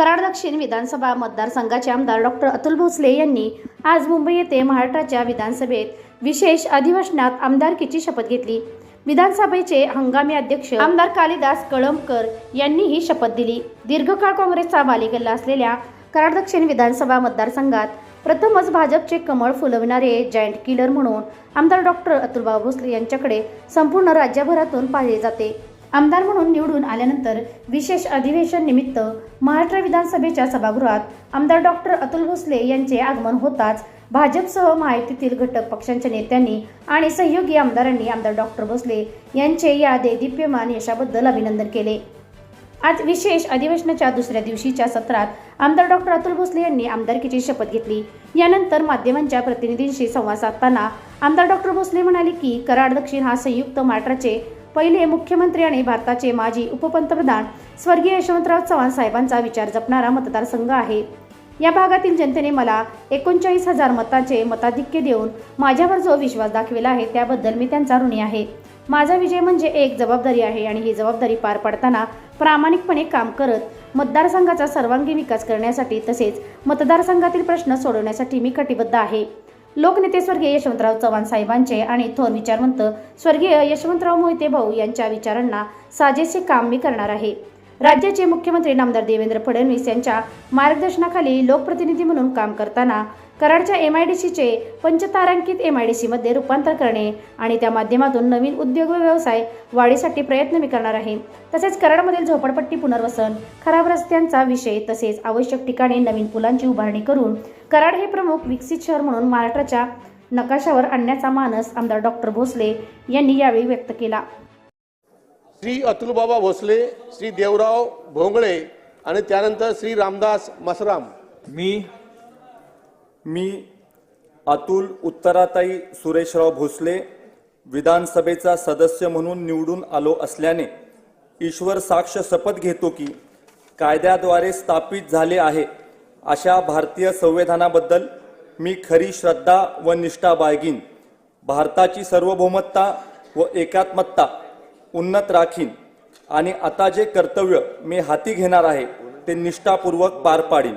कराड दक्षिण विधानसभा मतदारसंघाचे आमदार डॉक्टर अतुल भोसले यांनी आज मुंबई येथे महाराष्ट्राच्या विधानसभेत विशेष अधिवेशनात आमदारकीची शपथ घेतली। विधानसभेचे हंगामी अध्यक्ष आमदार कालिदास कळमकर यांनी ही शपथ दिली। दीर्घकाळ काँग्रेसचा बालेकिल्ला असलेल्या कराड दक्षिण विधानसभा मतदारसंघात प्रथमच भाजपचे कमळ फुलविणारे जायंट किलर म्हणून आमदार डॉक्टर अतुल भोसले यांच्याकडे संपूर्ण राज्यभरातून पाहिले जाते। आमदार म्हणून निवडून आल्यानंतर विशेष अधिवेशन निमित्त महाराष्ट्र विधानसभेच्या सभागृहात आमदार डॉक्टर अतुल भोसले यांचे आगमन होताच भाजपसह महायुतीतील घटक पक्षांच्या नेत्यांनी आणि सहयोगी आमदारांनी आमदार डॉक्टर भोसले यांचे या देदीप्यमान यशाबद्दल अभिनंदन केले। आज विशेष अधिवेशनाच्या दुसऱ्या दिवशीच्या सत्रात आमदार डॉक्टर अतुल भोसले यांनी आमदारकीची शपथ घेतली। यानंतर माध्यमांच्या प्रतिनिधींशी संवाद साधताना आमदार डॉक्टर भोसले म्हणाले की कराड दक्षिण हा संयुक्त महाराष्ट्राचे पहिले मुख्यमंत्री आणि भारताचे माजी उपपंतप्रधान स्वर्गीय यशवंतराव चव्हाण साहेबांचा विचार जपणारा मतदारसंघ आहे। या भागातील जनतेने मला 39,000 मताचे मताधिक्य देऊन माझ्यावर जो विश्वास दाखविला आहे त्याबद्दल मी त्यांचा ऋणी आहे। माझा विजय म्हणजे एक जबाबदारी आहे आणि ही जबाबदारी पार पाडताना प्रामाणिकपणे काम करत मतदारसंघाचा सर्वांगीण विकास करण्यासाठी तसेच मतदारसंघातील प्रश्न सोडवण्यासाठी मी कटिबद्ध आहे। लोकनेते स्वर्गीय यशवंतराव चव्हाण साहेबांचे आणि थोर विचारवंत स्वर्गीय यशवंतराव मोहिते भाऊ यांच्या विचारांना साजेसे काम मी करणार आहे। राज्याचे मुख्यमंत्री नामदार देवेंद्र फडणवीस यांच्या मार्गदर्शनाखाली लोकप्रतिनिधी म्हणून काम करताना कराडच्या MIDCचे पंचतारांकित MIDC मध्ये रूपांतर करणे आणि त्या माध्यमातून नवीन उद्योग व व्यवसाय वाढीसाठी प्रयत्न मी करणार आहे। तसेच कराडमधील झोपडपट्टी पुनर्वसन, खराब रस्त्यांचा विषय तसेच आवश्यक ठिकाणी नवीन पुलांची उभारणी करून कराड हे प्रमुख विकसित शहर म्हणून महाराष्ट्राच्या नकाशावर आणण्याचा मानस आमदार डॉक्टर भोसले यांनी यावेळी व्यक्त केला। श्री अतुलबाबा भोसले, श्री देवराव भोंगळे आणि त्यानंतर श्री रामदास मसराम। मी अतुल उत्तराताई सुरेशराव भोसले विधानसभेचा सदस्य म्हणून निवडून आलो असल्याने ईश्वर साक्ष शपथ घेतो की कायद्याद्वारे स्थापित झाले आहे अशा भारतीय संविधानाबद्दल मी खरी श्रद्धा व निष्ठा बाळगीन, भारताची सार्वभौमत्ता व एकात्मता उन्नत राखीन आणि आता जे कर्तव्य मी हाती घेणार आहे ते निष्ठापूर्वक पार पाडीन।